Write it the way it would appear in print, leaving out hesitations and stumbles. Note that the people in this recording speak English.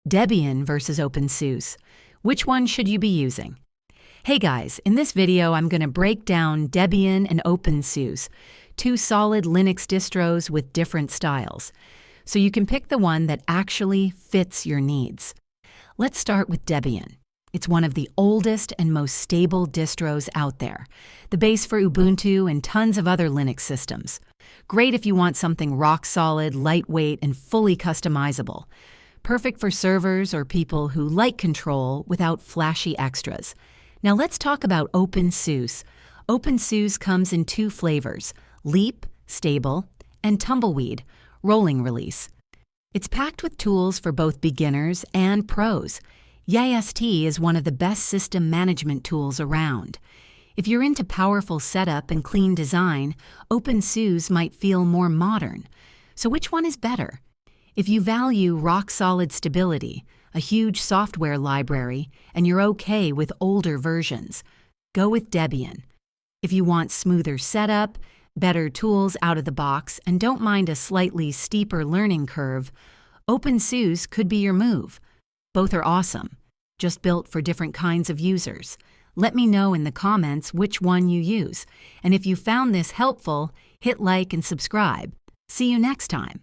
Debian versus Opensuse. Which one should you be using? Hey guys, in this video I'm going to break down Debian and Opensuse, two solid Linux distros with different styles, so you can pick the one that actually fits your needs. Let's start with Debian. It's one of the oldest and most stable distros out there, the base for Ubuntu and tons of other Linux systems. Great if you want something rock-solid, lightweight, and fully customizable. Perfect for servers or people who like control without flashy extras. Now let's talk about Opensuse. Opensuse comes in two flavors: Leap, stable, and Tumbleweed, rolling release. It's packed with tools for both beginners and pros. YAST is one of the best system management tools around. If you're into powerful setup and clean design, Opensuse might feel more modern. So which one is better? If you value rock-solid stability, a huge software library, and you're okay with older versions, go with Debian. If you want smoother setup, better tools out of the box, and don't mind a slightly steeper learning curve, Opensuse could be your move. Both are awesome, just built for different kinds of users. Let me know in the comments which one you use. And if you found this helpful, hit like and subscribe. See you next time.